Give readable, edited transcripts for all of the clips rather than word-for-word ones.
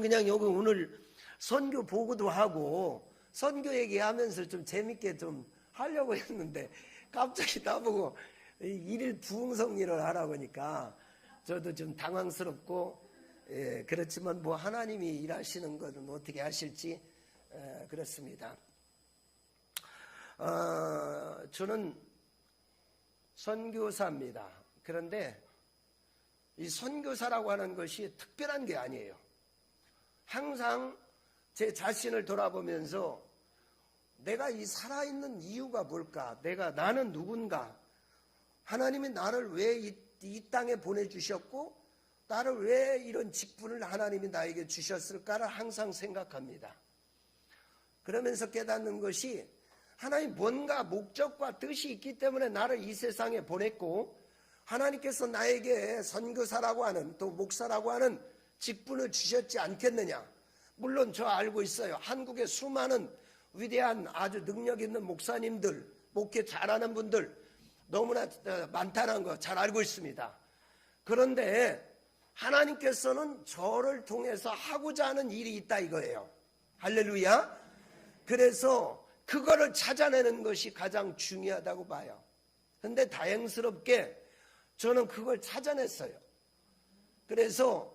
그냥 여기 오늘 선교 보고도 하고 선교 얘기하면서 좀 재밌게 좀 하려고 했는데 갑자기 나보고 일일 부흥성리를 하라고 하니까 저도 좀 당황스럽고, 그렇지만 뭐 하나님이 일하시는 것은 어떻게 하실지 그렇습니다. 저는 선교사입니다. 그런데 이 선교사라고 하는 것이 특별한 게 아니에요. 항상 제 자신을 돌아보면서 내가 이 살아있는 이유가 뭘까? 나는 누군가? 하나님이 나를 왜 이 땅에 보내주셨고 나를 왜 이런 직분을 하나님이 나에게 주셨을까를 항상 생각합니다. 그러면서 깨닫는 것이 하나님 뭔가 목적과 뜻이 있기 때문에 나를 이 세상에 보냈고 하나님께서 나에게 선교사라고 하는 또 목사라고 하는 직분을 주셨지 않겠느냐. 물론 저 알고 있어요. 한국의 수많은 위대한 아주 능력 있는 목사님들, 목회 잘하는 분들 너무나 많다는 거 잘 알고 있습니다. 그런데 하나님께서는 저를 통해서 하고자 하는 일이 있다 이거예요. 할렐루야. 그래서 그거를 찾아내는 것이 가장 중요하다고 봐요. 그런데 다행스럽게 저는 그걸 찾아냈어요. 그래서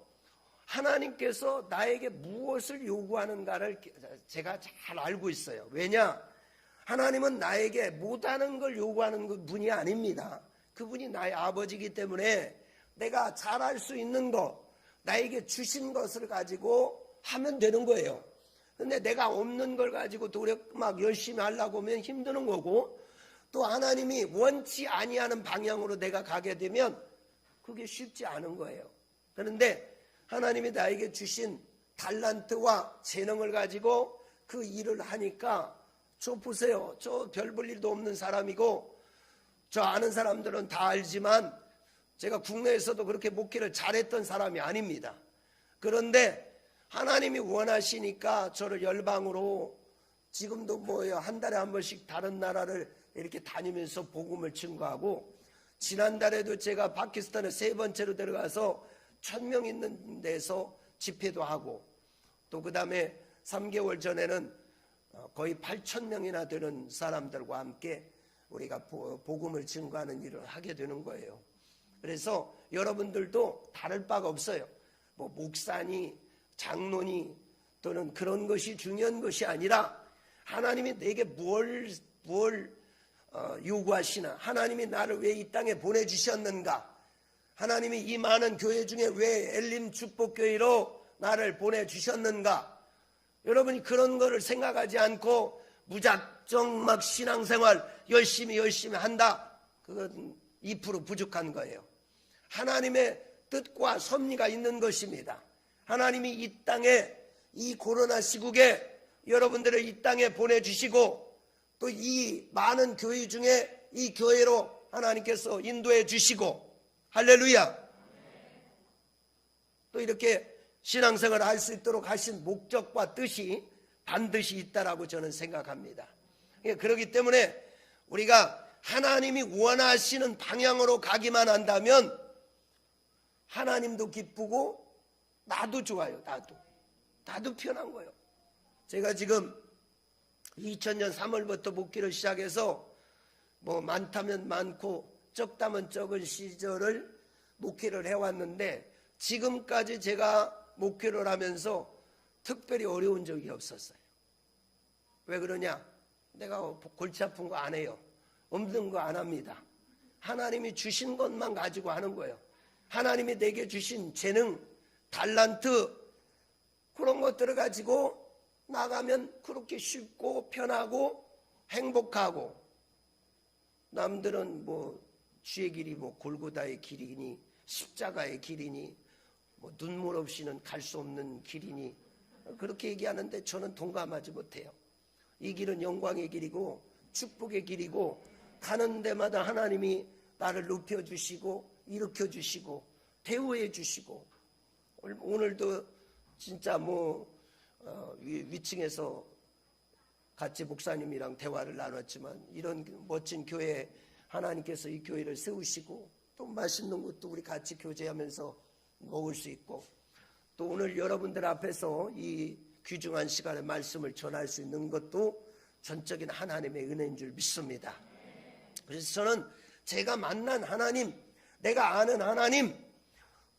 하나님께서 나에게 무엇을 요구하는가를 제가 잘 알고 있어요. 왜냐? 하나님은 나에게 못하는 걸 요구하는 분이 아닙니다. 그분이 나의 아버지이기 때문에 내가 잘할 수 있는 것, 나에게 주신 것을 가지고 하면 되는 거예요. 근데 내가 없는 걸 가지고 막 열심히 하려고 하면 힘드는 거고, 또 하나님이 원치 아니하는 방향으로 내가 가게 되면 그게 쉽지 않은 거예요. 그런데 하나님이 나에게 주신 달란트와 재능을 가지고 그 일을 하니까, 저 보세요. 저 별 볼 일도 없는 사람이고, 저 아는 사람들은 다 알지만 제가 국내에서도 그렇게 목회를 잘했던 사람이 아닙니다. 그런데 하나님이 원하시니까 저를 열방으로 지금도 한 달에 한 번씩 다른 나라를 이렇게 다니면서 복음을 증거하고, 지난달에도 제가 파키스탄에 3번째로 들어가서 1000명 있는 데서 집회도 하고, 또 그 다음에 3개월 전에는 거의 8,000명이나 되는 사람들과 함께 우리가 복음을 증거하는 일을 하게 되는 거예요. 그래서 여러분들도 다를 바가 없어요. 목사니 장로니 또는 그런 것이 중요한 것이 아니라 하나님이 내게 뭘 요구하시나, 하나님이 나를 왜 이 땅에 보내주셨는가, 하나님이 이 많은 교회 중에 왜 엘림 축복교회로 나를 보내주셨는가, 여러분이 그런 거를 생각하지 않고 무작정 막 신앙생활 열심히 한다, 그건 2% 부족한 거예요. 하나님의 뜻과 섭리가 있는 것입니다. 하나님이 이 땅에, 이 코로나 시국에 여러분들을 이 땅에 보내주시고, 또 이 많은 교회 중에 이 교회로 하나님께서 인도해 주시고, 할렐루야. 또 이렇게 신앙생활을 할 수 있도록 하신 목적과 뜻이 반드시 있다라고 저는 생각합니다. 그렇기 때문에 우리가 하나님이 원하시는 방향으로 가기만 한다면 하나님도 기쁘고 나도 좋아요. 나도 편한 거예요. 제가 지금 2000년 3월부터 목회를 시작해서 많다면 많고 적다면 적은 시절을 목회를 해왔는데, 지금까지 제가 목회를 하면서 특별히 어려운 적이 없었어요. 왜 그러냐? 내가 골치 아픈 거 안 해요. 없는 거 안 합니다. 하나님이 주신 것만 가지고 하는 거예요. 하나님이 내게 주신 재능, 달란트, 그런 것들을 가지고 나가면 그렇게 쉽고 편하고 행복하고, 남들은 주의 길이 골고다의 길이니 십자가의 길이니 눈물 없이는 갈 수 없는 길이니 그렇게 얘기하는데 저는 동감하지 못해요. 이 길은 영광의 길이고 축복의 길이고, 가는 데마다 하나님이 나를 높여주시고 일으켜주시고 대우해 주시고, 오늘도 진짜 위층에서 같이 목사님이랑 대화를 나눴지만, 이런 멋진 교회 하나님께서 이 교회를 세우시고 또 맛있는 것도 우리 같이 교제하면서 먹을 수 있고, 또 오늘 여러분들 앞에서 이 귀중한 시간에 말씀을 전할 수 있는 것도 전적인 하나님의 은혜인 줄 믿습니다. 그래서 저는 제가 만난 하나님, 내가 아는 하나님,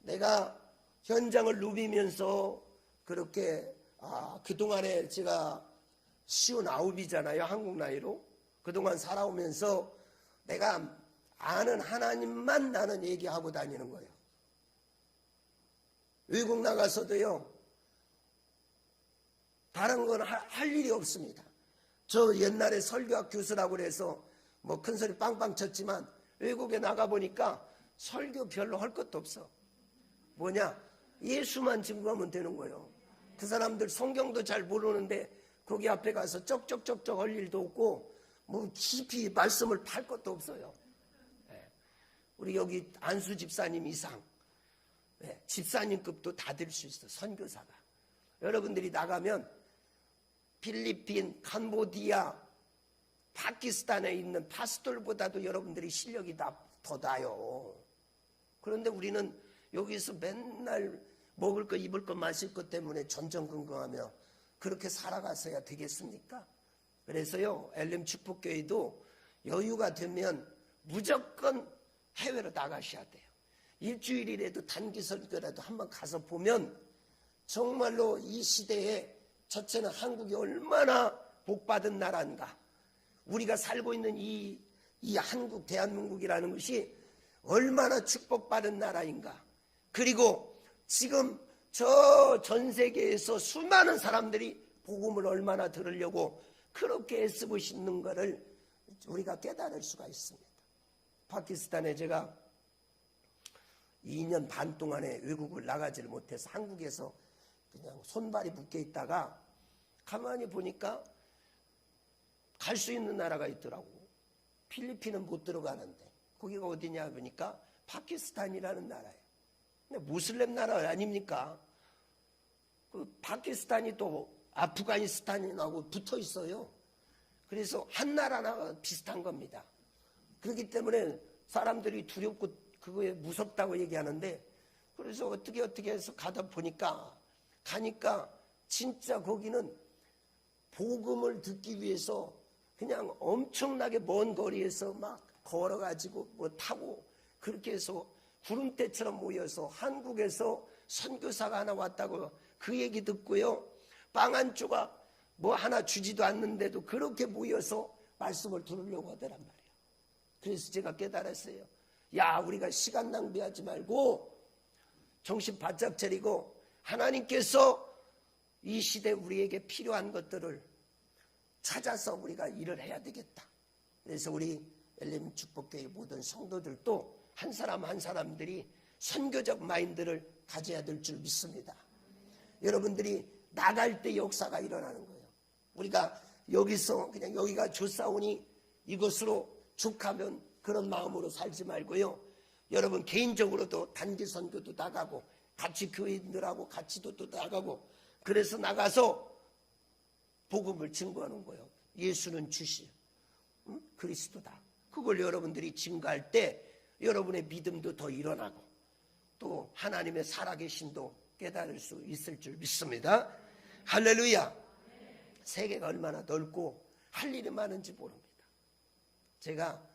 내가 현장을 누비면서 그렇게 그동안에 제가 59이잖아요. 한국 나이로. 그동안 살아오면서 내가 아는 하나님만 나는 얘기하고 다니는 거예요. 외국 나가서도요, 다른 건 할 일이 없습니다. 저 옛날에 설교학 교수라고 그래서 뭐 큰소리 빵빵 쳤지만 외국에 나가보니까 설교 별로 할 것도 없어. 뭐냐? 예수만 증거하면 되는 거예요. 그 사람들 성경도 잘 모르는데 거기 앞에 가서 쩍쩍쩍쩍 할 일도 없고 뭐 깊이 말씀을 팔 것도 없어요. 우리 여기 안수 집사님 이상 집사님급도 다 될 수 있어. 선교사가. 여러분들이 나가면 필리핀, 캄보디아, 파키스탄에 있는 파스톨보다도 여러분들이 실력이 더 나요. 그런데 우리는 여기서 맨날 먹을 거 입을 거 마실 것 때문에 전전긍긍하며 그렇게 살아가서야 되겠습니까? 그래서요, 엘렘 축복교회도 여유가 되면 무조건 해외로 나가셔야 돼요. 일주일이라도 단기 선교라도 한번 가서 보면 정말로 이 시대에 첫째는 한국이 얼마나 복받은 나라인가, 우리가 살고 있는 이 한국 대한민국이라는 것이 얼마나 축복받은 나라인가, 그리고 지금 저 전 세계에서 수많은 사람들이 복음을 얼마나 들으려고 그렇게 애쓰고 있는 것을 우리가 깨달을 수가 있습니다. 파키스탄에 제가 2년 반 동안에 외국을 나가지를 못해서 한국에서 그냥 손발이 묶여 있다가 가만히 보니까 갈 수 있는 나라가 있더라고. 필리핀은 못 들어가는데 거기가 어디냐 보니까 파키스탄이라는 나라예요. 근데 무슬림 나라 아닙니까? 그 파키스탄이 또 아프가니스탄하고 붙어 있어요. 그래서 한 나라나 비슷한 겁니다. 그렇기 때문에 사람들이 두렵고 그거에 무섭다고 얘기하는데, 그래서 어떻게 해서 가다 보니까 가니까 진짜 거기는 복음을 듣기 위해서 그냥 엄청나게 먼 거리에서 막 걸어가지고 뭐 타고 그렇게 해서 구름대처럼 모여서 한국에서 선교사가 하나 왔다고 그 얘기 듣고요, 빵 한 조각 뭐 하나 주지도 않는데도 그렇게 모여서 말씀을 들으려고 하더란 말이에요. 그래서 제가 깨달았어요. 야, 우리가 시간 낭비하지 말고 정신 바짝 차리고 하나님께서 이 시대 우리에게 필요한 것들을 찾아서 우리가 일을 해야 되겠다. 그래서 우리 엘렘 축복교회 모든 성도들도 한 사람 한 사람들이 선교적 마인드를 가져야 될 줄 믿습니다. 여러분들이 나갈 때 역사가 일어나는 거예요. 우리가 여기서 그냥 여기가 좋사오니 이것으로 족하면 그런 마음으로 살지 말고요. 여러분 개인적으로도 단기 선교도 나가고 같이 교인들하고 같이도 또 나가고, 그래서 나가서 복음을 증거하는 거예요. 예수는 주시, 그리스도다. 그걸 여러분들이 증거할 때 여러분의 믿음도 더 일어나고 또 하나님의 살아계심도 깨달을 수 있을 줄 믿습니다. 할렐루야. 세계가 얼마나 넓고 할 일이 많은지 모릅니다. 제가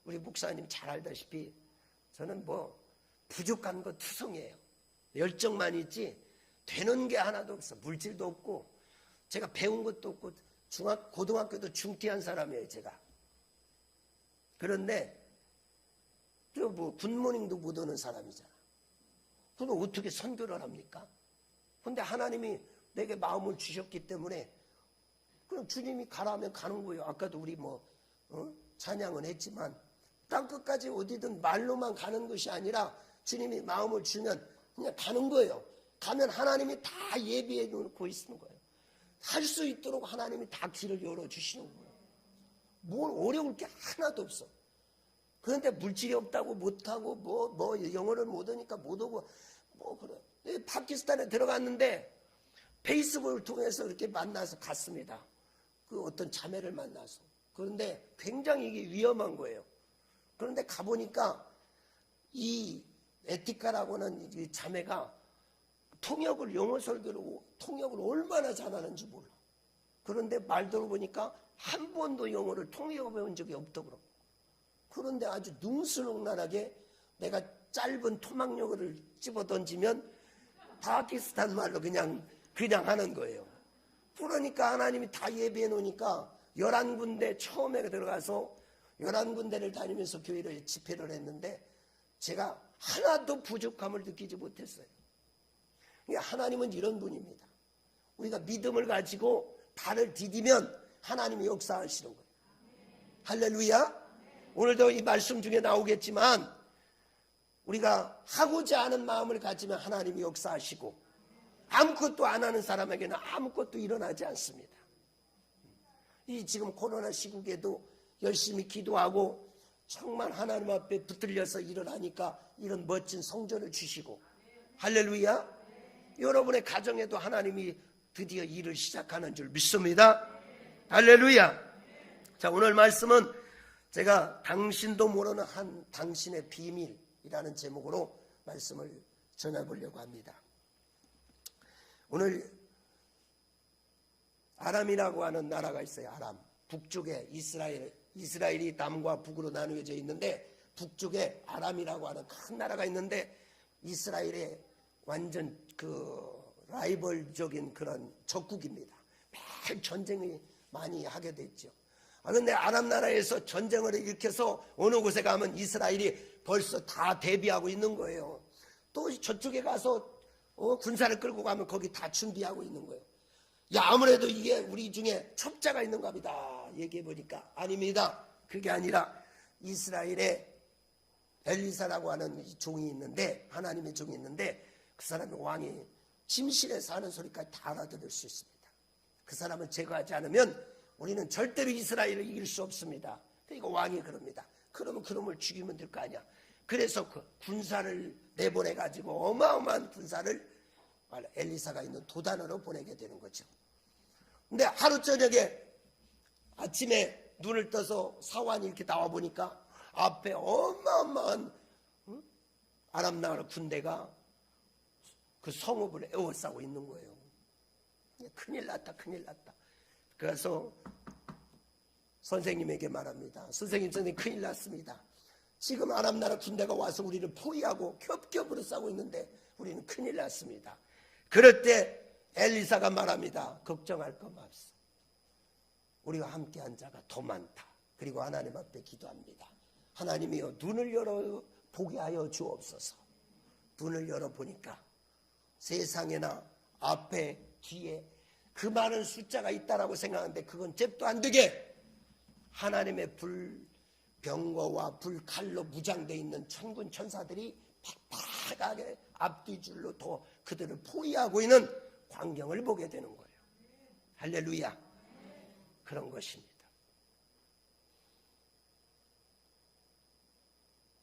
우리 목사님 잘 알다시피 저는 뭐 부족한 거 투성이에요. 열정만 있지 되는 게 하나도 없어. 물질도 없고 제가 배운 것도 없고 고등학교도 중퇴한 사람이에요, 제가. 그런데 저 뭐 굿모닝도 못 오는 사람이잖아. 그럼 어떻게 선교를 합니까? 근데 하나님이 내게 마음을 주셨기 때문에 그럼 주님이 가라면 가는 거예요. 아까도 우리 찬양은 했지만 땅 끝까지 어디든 말로만 가는 것이 아니라 주님이 마음을 주면 그냥 가는 거예요. 가면 하나님이 다 예비해 놓고 있는 거예요. 할 수 있도록 하나님이 다 길을 열어주시는 거예요. 뭘 어려울 게 하나도 없어. 그런데 물질이 없다고 못하고 영어를 못하니까 못오고 그래. 파키스탄에 들어갔는데 페이스북을 통해서 이렇게 만나서 갔습니다. 그 어떤 자매를 만나서. 그런데 굉장히 이게 위험한 거예요. 그런데 가보니까 이 에티카라고 하는 이 자매가 통역을, 영어 설교를 통역을 얼마나 잘하는지 몰라. 그런데 말 들어보니까 한 번도 영어를 통역해 본 적이 없더라고. 그런데 아주 능수능란하게 내가 짧은 토막영어를 집어 던지면 파키스탄 말로 그냥 하는 거예요. 그러니까 하나님이 다 예비해 놓으니까 11군데 처음에 들어가서 11군데를 다니면서 교회를 집회를 했는데 제가 하나도 부족함을 느끼지 못했어요. 하나님은 이런 분입니다. 우리가 믿음을 가지고 발을 디디면 하나님이 역사하시는 거예요. 할렐루야. 오늘도 이 말씀 중에 나오겠지만 우리가 하고자 하는 마음을 가지면 하나님이 역사하시고 아무것도 안 하는 사람에게는 아무것도 일어나지 않습니다. 이 지금 코로나 시국에도 열심히 기도하고 정말 하나님 앞에 붙들려서 일어나니까 이런 멋진 성전을 주시고 할렐루야. 여러분의 가정에도 하나님이 드디어 일을 시작하는 줄 믿습니다. 할렐루야. 자, 오늘 말씀은 제가 당신도 모르는 한 당신의 비밀이라는 제목으로 말씀을 전해보려고 합니다. 오늘 아람이라고 하는 나라가 있어요. 아람. 북쪽에 이스라엘이 남과 북으로 나누어져 있는데 북쪽에 아람이라고 하는 큰 나라가 있는데 이스라엘의 완전 라이벌적인 그런 적국입니다. 매일 전쟁이 많이 하게 됐죠. 그런데 아람 나라에서 전쟁을 일으켜서 어느 곳에 가면 이스라엘이 벌써 다 대비하고 있는 거예요. 또 저쪽에 가서 군사를 끌고 가면 거기 다 준비하고 있는 거예요. 야, 아무래도 이게 우리 중에 첩자가 있는가 보다 얘기해 보니까 아닙니다. 그게 아니라 이스라엘에 엘리사라고 하는 종이 있는데, 하나님의 종이 있는데 그 사람이 왕이 침실에 사는 소리까지 다 알아들을 수 있습니다. 그 사람을 제거하지 않으면 우리는 절대로 이스라엘을 이길 수 없습니다. 그러니까 왕이 그럽니다. 그러면 그놈을 죽이면 될 거 아니야. 그래서 그 군사를 내보내가지고 어마어마한 군사를 엘리사가 있는 도단으로 보내게 되는 거죠. 근데 하루 저녁에 아침에 눈을 떠서 사환이 이렇게 나와 보니까 앞에 어마어마한 아람 나라 군대가 그 성읍을 에워싸고 있는 거예요. 큰일 났다, 큰일 났다. 그래서 선생님에게 말합니다. 선생님 큰일 났습니다. 지금 아람 나라 군대가 와서 우리를 포위하고 겹겹으로 싸고 있는데 우리는 큰일 났습니다. 그럴 때 엘리사가 말합니다. 걱정할 것 없어. 우리와 함께한 자가 더 많다. 그리고 하나님 앞에 기도합니다. 하나님이여 눈을 열어 보게 하여 주옵소서. 눈을 열어 보니까 세상에나 앞에 뒤에 그 많은 숫자가 있다라고 생각하는데 그건 잽도 안 되게 하나님의 불병거와 불칼로 무장되어 있는 천군 천사들이 팍팍하게 앞뒤줄로 더 그들을 포위하고 있는 광경을 보게 되는 거예요. 할렐루야. 그런 것입니다.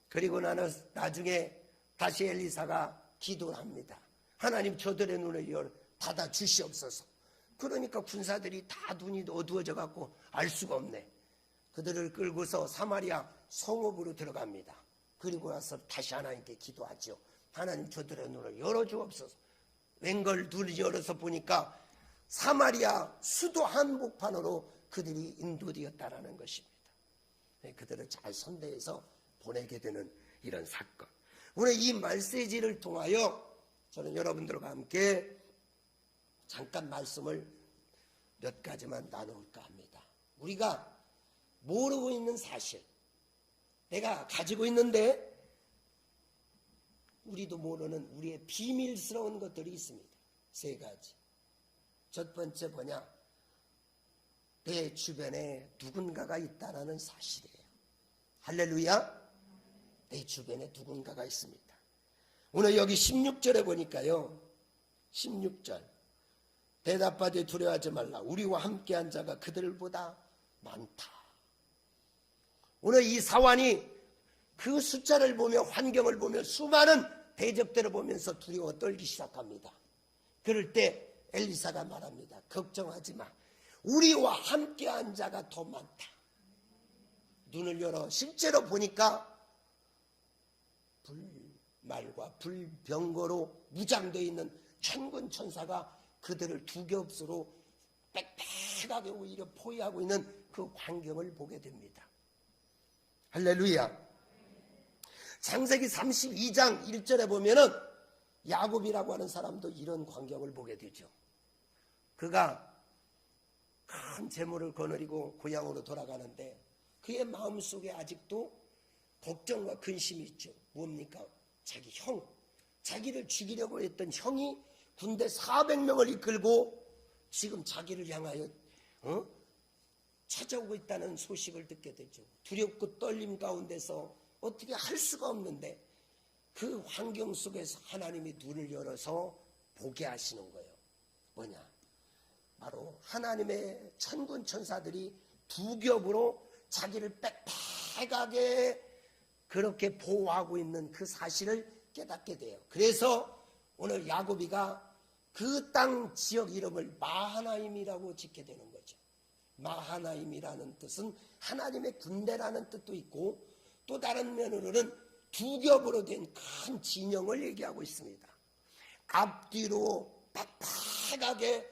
그리고 나중에 다시 엘리사가 기도를 합니다. 하나님 저들의 눈을 닫아 주시옵소서. 그러니까 군사들이 다 눈이 어두워져 갖고 알 수가 없네. 그들을 끌고서 사마리아 성읍으로 들어갑니다. 그리고 나서 다시 하나님께 기도하죠. 하나님 저들의 눈을 열어주옵소서. 웬걸 눈을 열어서 보니까 사마리아 수도 한복판으로 그들이 인도되었다라는 것입니다. 그들을 잘 선대해서 보내게 되는 이런 사건. 오늘 이 메시지를 통하여 저는 여러분들과 함께 잠깐 말씀을 몇 가지만 나눌까 합니다. 우리가 모르고 있는 사실, 내가 가지고 있는데 우리도 모르는 우리의 비밀스러운 것들이 있습니다. 세 가지. 첫 번째 뭐냐? 내 주변에 누군가가 있다는 사실이에요. 할렐루야. 내 주변에 누군가가 있습니다. 오늘 여기 16절에 보니까요. 16절. 대답하되 두려워하지 말라. 우리와 함께한 자가 그들보다 많다. 오늘 이 사환이 그 숫자를 보며 환경을 보며 수많은 대적들을 보면서 두려워 떨기 시작합니다. 그럴 때 엘리사가 말합니다. 걱정하지 마. 우리와 함께한 자가 더 많다. 눈을 열어 실제로 보니까 불말과 불병거로 무장되어 있는 천군 천사가 그들을 두 겹으로 빽빽하게 오히려 포위하고 있는 그 광경을 보게 됩니다. 할렐루야. 창세기 32장 1절에 보면은 야곱이라고 하는 사람도 이런 광경을 보게 되죠. 그가 큰 재물을 거느리고 고향으로 돌아가는데 그의 마음속에 아직도 걱정과 근심이 있죠. 뭡니까? 자기 형, 자기를 죽이려고 했던 형이 군대 400명을 이끌고 지금 자기를 향하여 찾아오고 있다는 소식을 듣게 되죠. 두렵고 떨림 가운데서 어떻게 할 수가 없는데 그 환경 속에서 하나님이 눈을 열어서 보게 하시는 거예요. 뭐냐? 바로 하나님의 천군 천사들이 두 겹으로 자기를 빽빽하게 그렇게 보호하고 있는 그 사실을 깨닫게 돼요. 그래서 오늘 야곱이가 그 땅 지역 이름을 마하나임이라고 짓게 되는 거죠. 마하나임이라는 뜻은 하나님의 군대라는 뜻도 있고 또 다른 면으로는 두 겹으로 된 큰 진영을 얘기하고 있습니다. 앞뒤로 빽빽하게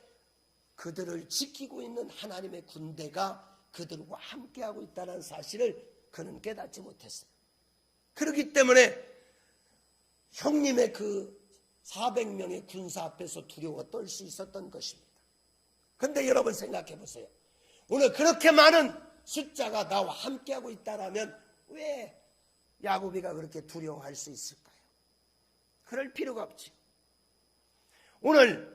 그들을 지키고 있는 하나님의 군대가 그들과 함께하고 있다는 사실을 그는 깨닫지 못했어요. 그렇기 때문에 형님의 그 400명의 군사 앞에서 두려워 떨 수 있었던 것입니다. 그런데 여러분 생각해 보세요. 오늘 그렇게 많은 숫자가 나와 함께하고 있다라면 왜 야곱이가 그렇게 두려워할 수 있을까요? 그럴 필요가 없지. 오늘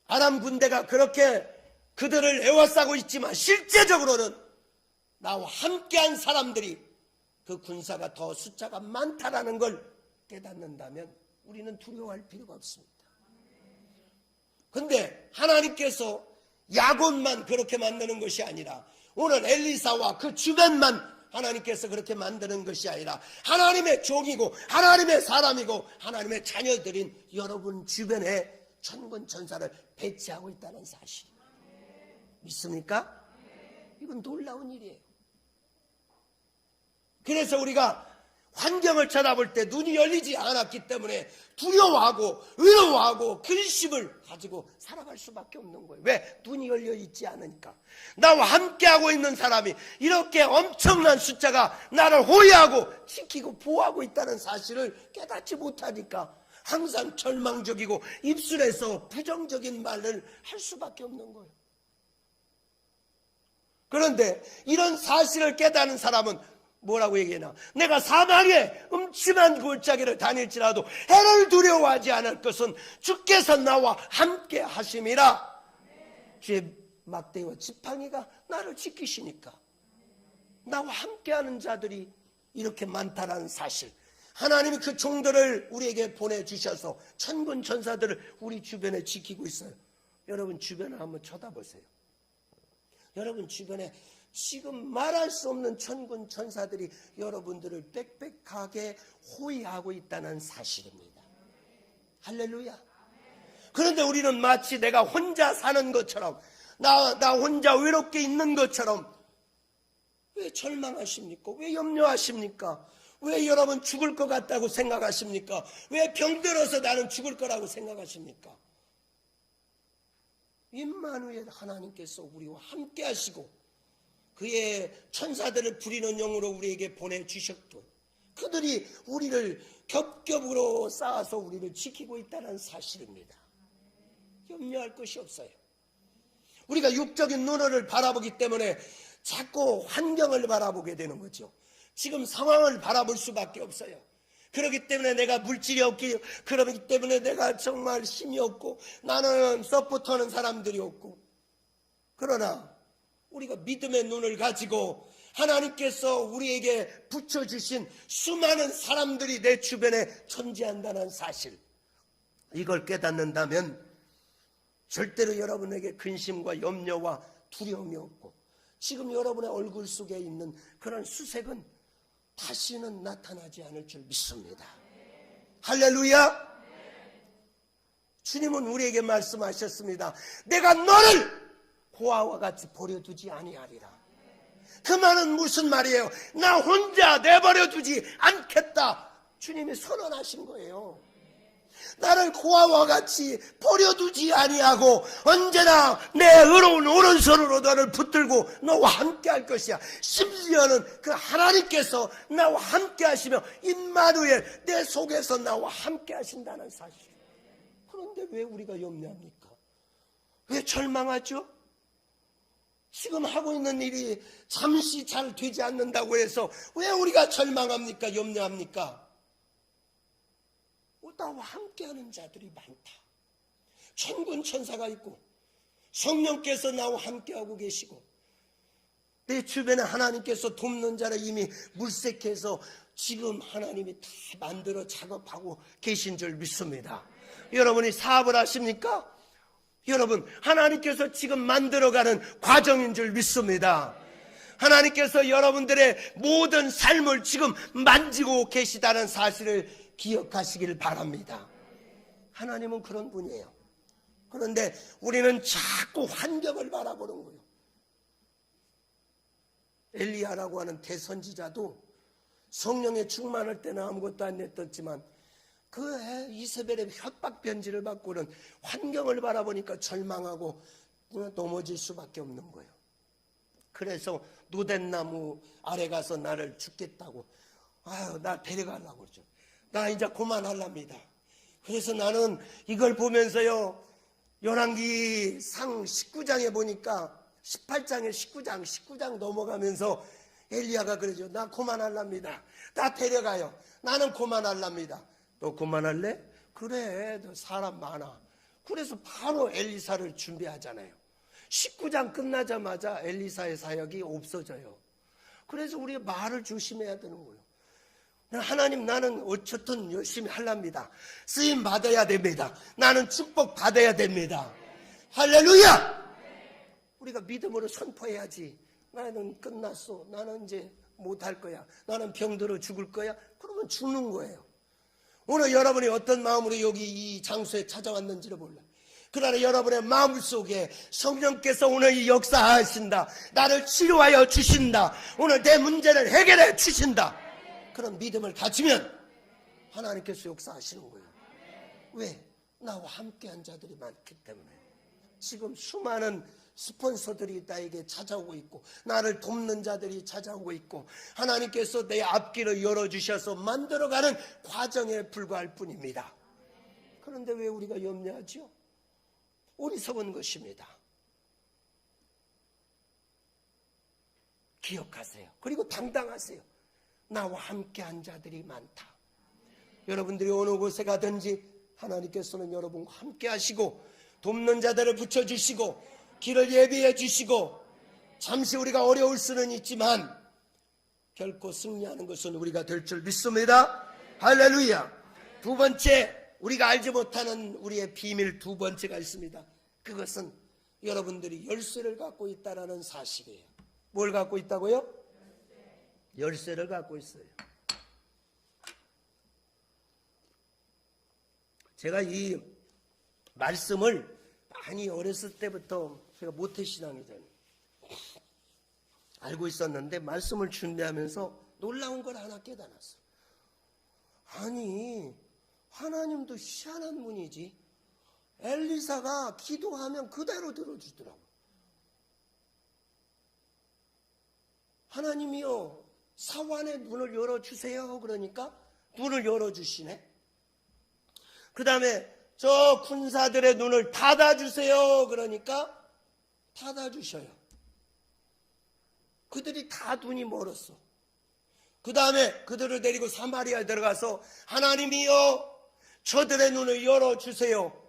아람 군대가 그렇게 그들을 에워싸고 있지만 실제적으로는 나와 함께한 사람들이 그 군사가 더 숫자가 많다라는 걸 깨닫는다면 우리는 두려워할 필요가 없습니다. 그런데 하나님께서 야곱만 그렇게 만드는 것이 아니라 오늘 엘리사와 그 주변만 하나님께서 그렇게 만드는 것이 아니라 하나님의 종이고 하나님의 사람이고 하나님의 자녀들인 여러분 주변에 천군 천사를 배치하고 있다는 사실 믿습니까? 이건 놀라운 일이에요. 그래서 우리가 환경을 쳐다볼 때 눈이 열리지 않았기 때문에 두려워하고 의로워하고 근심을 가지고 살아갈 수밖에 없는 거예요. 왜? 눈이 열려 있지 않으니까. 나와 함께하고 있는 사람이 이렇게 엄청난 숫자가 나를 호위하고 지키고 보호하고 있다는 사실을 깨닫지 못하니까 항상 절망적이고 입술에서 부정적인 말을 할 수밖에 없는 거예요. 그런데 이런 사실을 깨닫는 사람은 뭐라고 얘기하나? 내가 사망의 음침한 골짜기를 다닐지라도 해를 두려워하지 않을 것은 주께서 나와 함께 하심이라. 주의 막대와 지팡이가 나를 지키시니까. 나와 함께하는 자들이 이렇게 많다는 사실, 하나님이 그 종들을 우리에게 보내주셔서 천군 천사들을 우리 주변에 지키고 있어요. 여러분 주변을 한번 쳐다보세요. 여러분 주변에 지금 말할 수 없는 천군 천사들이 여러분들을 빽빽하게 호위하고 있다는 사실입니다. 할렐루야. 그런데 우리는 마치 내가 혼자 사는 것처럼 나 혼자 외롭게 있는 것처럼 왜 절망하십니까? 왜 염려하십니까? 왜 여러분 죽을 것 같다고 생각하십니까? 왜 병들어서 나는 죽을 거라고 생각하십니까? 임마누엘 하나님께서 우리와 함께 하시고 그의 천사들을 부리는 영으로 우리에게 보내주셨고 그들이 우리를 겹겹으로 쌓아서 우리를 지키고 있다는 사실입니다. 염려할 것이 없어요. 우리가 육적인 눈을 바라보기 때문에 자꾸 환경을 바라보게 되는 거죠. 지금 상황을 바라볼 수밖에 없어요. 그렇기 때문에 내가 물질이 없기, 그러기 때문에 내가 정말 힘이 없고 나는 서포트하는 사람들이 없고, 그러나 우리가 믿음의 눈을 가지고 하나님께서 우리에게 붙여주신 수많은 사람들이 내 주변에 존재한다는 사실, 이걸 깨닫는다면 절대로 여러분에게 근심과 염려와 두려움이 없고 지금 여러분의 얼굴 속에 있는 그런 수색은 다시는 나타나지 않을 줄 믿습니다. 할렐루야. 주님은 우리에게 말씀하셨습니다. 내가 너를 고아와 같이 버려두지 아니하리라. 그 말은 무슨 말이에요? 나 혼자 내버려두지 않겠다. 주님이 선언하신 거예요. 나를 고아와 같이 버려두지 아니하고 언제나 내 의로운 오른손으로 너를 붙들고 너와 함께 할 것이야. 심지어는 그 하나님께서 나와 함께 하시며 임마누엘 내 속에서 나와 함께 하신다는 사실. 그런데 왜 우리가 염려합니까? 왜 절망하죠? 지금 하고 있는 일이 잠시 잘 되지 않는다고 해서 왜 우리가 절망합니까? 염려합니까? 나와 함께하는 자들이 많다. 천군 천사가 있고 성령께서 나와 함께하고 계시고 내 주변에 하나님께서 돕는 자를 이미 물색해서 지금 하나님이 다 만들어 작업하고 계신 줄 믿습니다. 여러분이 사업을 하십니까? 여러분 하나님께서 지금 만들어가는 과정인 줄 믿습니다. 하나님께서 여러분들의 모든 삶을 지금 만지고 계시다는 사실을 기억하시길 바랍니다. 하나님은 그런 분이에요. 그런데 우리는 자꾸 환경을 바라보는 거예요. 엘리야라고 하는 대선지자도 성령의 충만할 때는 아무것도 안 했었지만 그 이세벨의 협박 편지를 받고는 환경을 바라보니까 절망하고 넘어질 수밖에 없는 거예요. 그래서 노덴나무 아래 가서 나를 죽겠다고 나 데려가려고 그러죠. 나 이제 그만하랍니다. 그래서 나는 이걸 보면서요 열왕기상 19장에 보니까 18장에 19장 넘어가면서 엘리야가 그러죠. 나 그만하랍니다. 나 데려가요. 나는 그만하랍니다. 너 그만할래? 그래, 너 사람 많아. 그래서 바로 엘리사를 준비하잖아요. 19장 끝나자마자 엘리사의 사역이 없어져요. 그래서 우리가 말을 조심해야 되는 거예요. 하나님 나는 어쨌든 열심히 하랍니다. 쓰임 받아야 됩니다. 나는 축복 받아야 됩니다. 할렐루야! 우리가 믿음으로 선포해야지. 나는 끝났어. 나는 이제 못할 거야. 나는 병들어 죽을 거야. 그러면 죽는 거예요. 오늘 여러분이 어떤 마음으로 여기 이 장소에 찾아왔는지를 몰라요. 그러나 여러분의 마음속에 성령께서 오늘 이 역사하신다. 나를 치료하여 주신다. 오늘 내 문제를 해결해 주신다. 그런 믿음을 가지면 하나님께서 역사하시는 거예요. 왜? 나와 함께한 자들이 많기 때문에. 지금 수많은 스폰서들이 나에게 찾아오고 있고 나를 돕는 자들이 찾아오고 있고 하나님께서 내 앞길을 열어주셔서 만들어가는 과정에 불과할 뿐입니다. 그런데 왜 우리가 염려하죠? 어리석은 것입니다. 기억하세요. 그리고 당당하세요. 나와 함께한 자들이 많다. 여러분들이 어느 곳에 가든지 하나님께서는 여러분과 함께 하시고 돕는 자들을 붙여주시고 길을 예비해 주시고 잠시 우리가 어려울 수는 있지만 결코 승리하는 것은 우리가 될 줄 믿습니다. 할렐루야. 두 번째, 우리가 알지 못하는 우리의 비밀 두 번째가 있습니다. 그것은 여러분들이 열쇠를 갖고 있다는 사실이에요. 뭘 갖고 있다고요? 열쇠를 갖고 있어요. 제가 이 말씀을 많이 어렸을 때부터 제가 모태신앙이잖아요. 알고 있었는데 말씀을 준비하면서 놀라운 걸 하나 깨달았어요. 아니, 하나님도 희한한 분이지. 엘리사가 기도하면 그대로 들어주더라고요. 하나님이요, 사환의 눈을 열어주세요. 그러니까 눈을 열어주시네. 그 다음에 저 군사들의 눈을 닫아주세요. 그러니까 닫아주셔요. 그들이 다 눈이 멀었어. 그 다음에 그들을 데리고 사마리아에 들어가서 하나님이요, 저들의 눈을 열어주세요.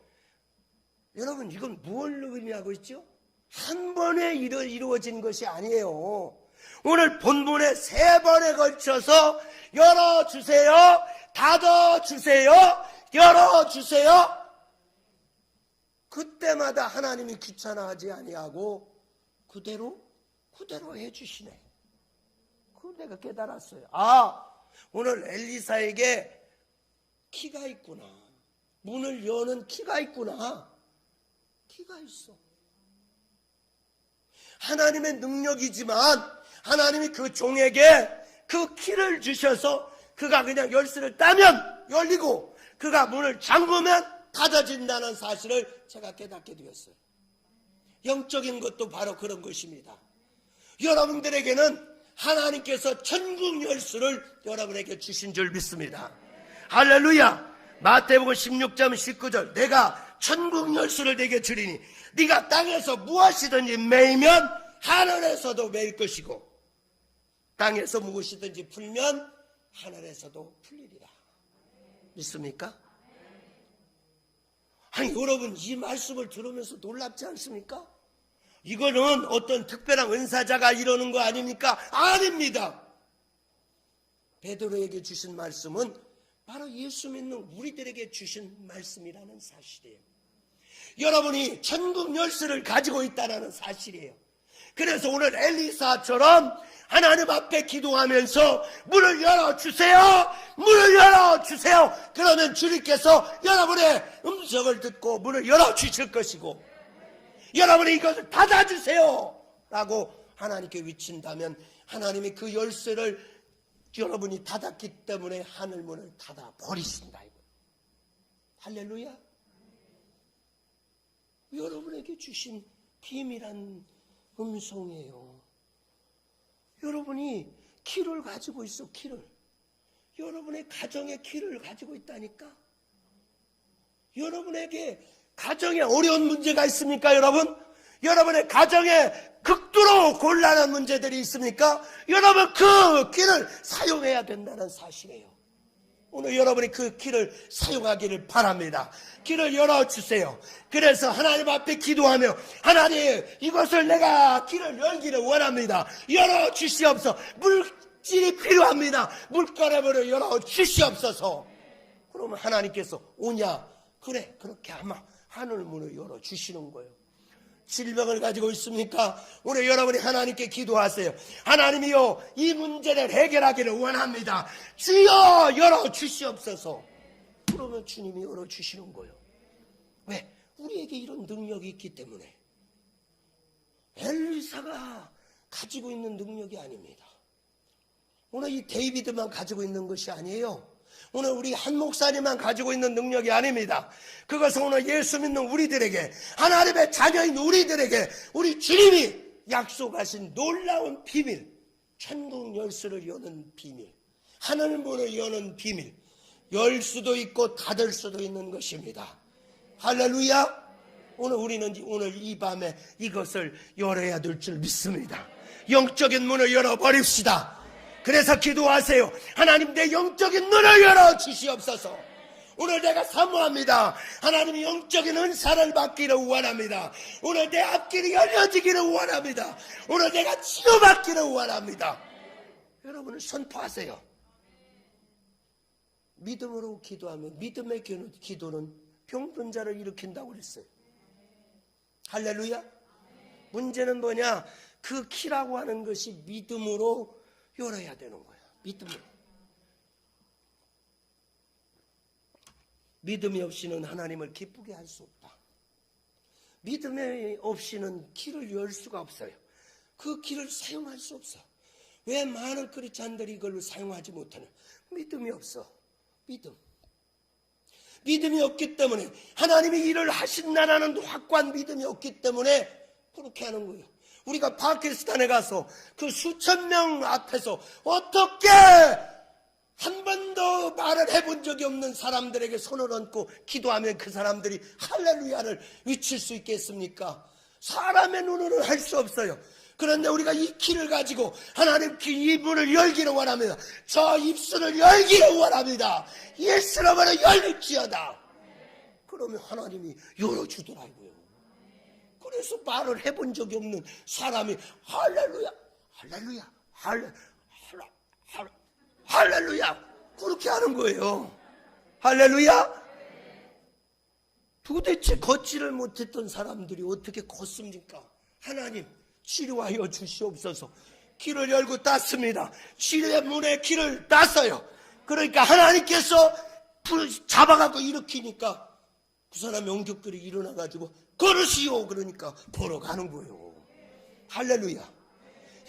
여러분, 이건 뭘 의미하고 있죠? 한 번에 이루어진 것이 아니에요. 오늘 본문에 3번에 걸쳐서 열어주세요, 닫아주세요, 열어주세요. 그때마다 하나님이 귀찮아하지 아니하고 그대로 해주시네. 그걸 내가 깨달았어요. 오늘 엘리사에게 키가 있구나. 문을 여는 키가 있구나. 키가 있어. 하나님의 능력이지만 하나님이 그 종에게 그 키를 주셔서 그가 그냥 열쇠를 따면 열리고 그가 문을 잠그면 닫아진다는 사실을 제가 깨닫게 되었어요. 영적인 것도 바로 그런 것입니다. 여러분들에게는 하나님께서 천국 열쇠를 여러분에게 주신 줄 믿습니다. 할렐루야. 마태복음 16장 19절 내가 천국 열쇠를 내게 주리니 네가 땅에서 무엇이든지 매이면 하늘에서도 매일 것이고 땅에서 무엇이든지 풀면 하늘에서도 풀리리라. 믿습니까? 아니 여러분 이 말씀을 들으면서 놀랍지 않습니까? 이거는 어떤 특별한 은사자가 이러는 거 아닙니까? 아닙니다. 베드로에게 주신 말씀은 바로 예수 믿는 우리들에게 주신 말씀이라는 사실이에요. 여러분이 천국 열쇠를 가지고 있다는 사실이에요. 그래서 오늘 엘리사처럼 하나님 앞에 기도하면서 문을 열어주세요. 문을 열어주세요. 그러면 주님께서 여러분의 음성을 듣고 문을 열어주실 것이고 여러분이 이것을 닫아주세요 라고 하나님께 외친다면 하나님이 그 열쇠를 여러분이 닫았기 때문에 하늘문을 닫아버리신다. 할렐루야. 여러분에게 주신 비밀한 음성이에요. 여러분이 키를 가지고 있어. 키를. 여러분의 가정의 키를 가지고 있다니까. 여러분에게 가정에 어려운 문제가 있습니까 여러분? 여러분의 가정에 극도로 곤란한 문제들이 있습니까? 여러분 그 키를 사용해야 된다는 사실이에요. 오늘 여러분이 그 키를 사용하기를 바랍니다. 키를 열어주세요. 그래서 하나님 앞에 기도하며 하나님 이것을 내가 키를 열기를 원합니다. 열어주시옵소서. 물질이 필요합니다. 물가람으로 열어주시옵소서. 그러면 하나님께서 오냐? 그래 그렇게 아마 하늘문을 열어주시는 거예요. 질병을 가지고 있습니까? 오늘 여러분이 하나님께 기도하세요. 하나님이요 이 문제를 해결하기를 원합니다. 주여 열어주시옵소서. 그러면 주님이 열어주시는 거예요. 왜? 우리에게 이런 능력이 있기 때문에. 엘리사가 가지고 있는 능력이 아닙니다. 오늘 이 데이비드만 가지고 있는 것이 아니에요. 오늘 우리 한 목사님만 가지고 있는 능력이 아닙니다. 그것은 오늘 예수 믿는 우리들에게 하나님의 자녀인 우리들에게 우리 주님이 약속하신 놀라운 비밀, 천국 열쇠를 여는 비밀, 하늘문을 여는 비밀, 열 수도 있고 닫을 수도 있는 것입니다. 할렐루야. 우리는 오늘 이 밤에 이것을 열어야 될 줄 믿습니다. 영적인 문을 열어버립시다. 그래서 기도하세요. 하나님 내 영적인 눈을 열어주시옵소서. 오늘 내가 사모합니다. 하나님이 영적인 은사를 받기를 원합니다. 오늘 내 앞길이 열려지기를 원합니다. 오늘 내가 치유받기를 원합니다. 여러분은 선포하세요. 믿음으로 기도하면 믿음의 기도는 병든 자를 일으킨다고 그랬어요. 할렐루야. 문제는 뭐냐? 그 키라고 하는 것이 믿음으로 열어야 되는 거예요. 믿음으로. 믿음이 없이는 하나님을 기쁘게 할 수 없다. 믿음이 없이는 길을 열 수가 없어요. 그 길을 사용할 수 없어. 왜 많은 크리스찬들이 이걸로 사용하지 못하냐? 믿음이 없어. 믿음이 없기 때문에 하나님이 일을 하신다라는 확고한 믿음이 없기 때문에 그렇게 하는 거예요. 우리가 파키스탄에 가서 그 수천 명 앞에서 어떻게 한 번도 말을 해본 적이 없는 사람들에게 손을 얹고 기도하면 그 사람들이 할렐루야를 외칠 수 있겠습니까? 사람의 눈으로는 할 수 없어요. 그런데 우리가 이 키를 가지고 하나님 이 문을 열기를 원합니다. 저 입술을 열기를 원합니다. 예수님으로 열릴지어다. 그러면 하나님이 열어주더라고요. 그래서 말을 해본 적이 없는 사람이 할렐루야, 할렐루야, 할렐루야 그렇게 하는 거예요. 할렐루야. 도대체 걷지를 못했던 사람들이 어떻게 걷습니까? 하나님 치료하여 주시옵소서. 길을 열고 땄습니다. 치료의 문에 길을 땄어요. 그러니까 하나님께서 잡아갖고 일으키니까 그 사람 영적들이 일어나가지고 걸으시오 그러니까 보러 가는 거예요. 할렐루야.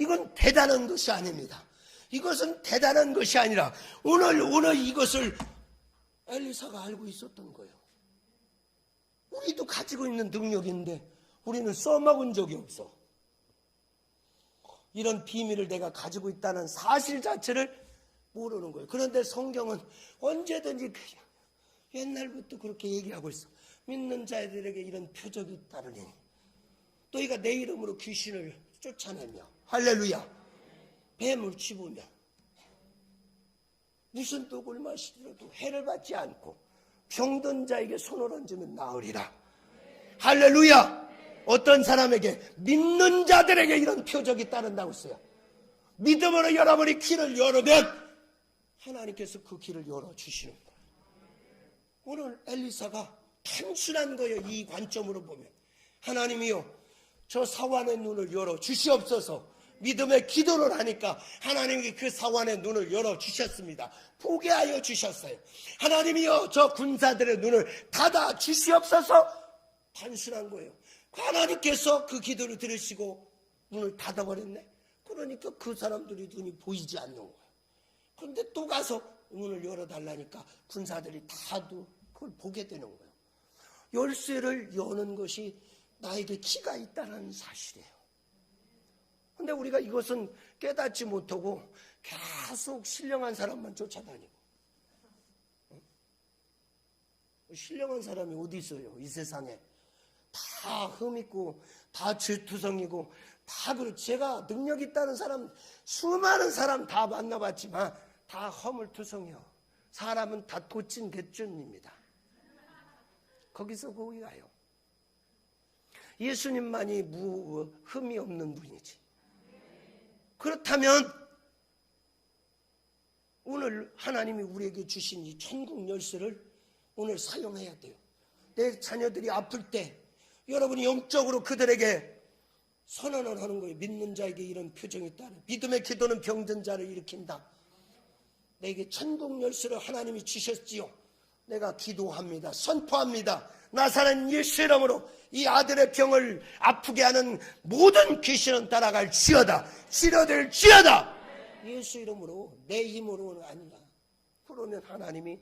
이건 대단한 것이 아닙니다. 이것은 대단한 것이 아니라 오늘 이것을 엘리사가 알고 있었던 거예요. 우리도 가지고 있는 능력인데 우리는 써먹은 적이 없어. 이런 비밀을 내가 가지고 있다는 사실 자체를 모르는 거예요. 그런데 성경은 언제든지 옛날부터 그렇게 얘기하고 있어. 믿는 자들에게 이런 표적이 있다느니 너희가 내 이름으로 귀신을 쫓아내며 할렐루야 뱀을 씹으며 무슨 독을 마시더라도 해를 받지 않고 병든 자에게 손을 얹으면 나으리라. 할렐루야. 어떤 사람에게 믿는 자들에게 이런 표적이 따른다고 했어요. 믿음으로 여러분이 길을 열으면 하나님께서 그 길을 열어주시는 거예요. 오늘 엘리사가 단순한 거예요. 이 관점으로 보면 하나님이요 저 사환의 눈을 열어주시옵소서. 믿음의 기도를 하니까 하나님이 그 사환의 눈을 열어주셨습니다. 보게 하여 주셨어요. 하나님이요 저 군사들의 눈을 닫아 주시옵소서. 단순한 거예요. 하나님께서 그 기도를 들으시고 눈을 닫아버렸네. 그러니까 그 사람들이 눈이 보이지 않는 거예요. 그런데 또 가서 문을 열어달라니까 군사들이 다도 그걸 보게 되는 거예요. 열쇠를 여는 것이 나에게 키가 있다는 사실이에요. 그런데 우리가 이것은 깨닫지 못하고 계속 신령한 사람만 쫓아다니고, 신령한 사람이 어디 있어요? 이 세상에 다 흠있고 다 질투성이고 다 제가 능력 있다는 사람 수많은 사람 다 만나봤지만 다 허물투성이요. 사람은 다 도찐 개쩐입니다. 거기서 거기 가요. 예수님만이 흠이 없는 분이지. 그렇다면 오늘 하나님이 우리에게 주신 이 천국 열쇠를 오늘 사용해야 돼요. 내 자녀들이 아플 때 여러분이 영적으로 그들에게 선언을 하는 거예요. 믿는 자에게 이런 표정이 따라 믿음의 기도는 병든 자를 일으킨다. 내게 천국 열쇠를 하나님이 주셨지요. 내가 기도합니다. 선포합니다. 나사렛 예수 이름으로 이 아들의 병을 아프게 하는 모든 귀신은 따라갈 지어다. 치료될 지어다. 예수 이름으로, 내 힘으로는 아니라. 그러면 하나님이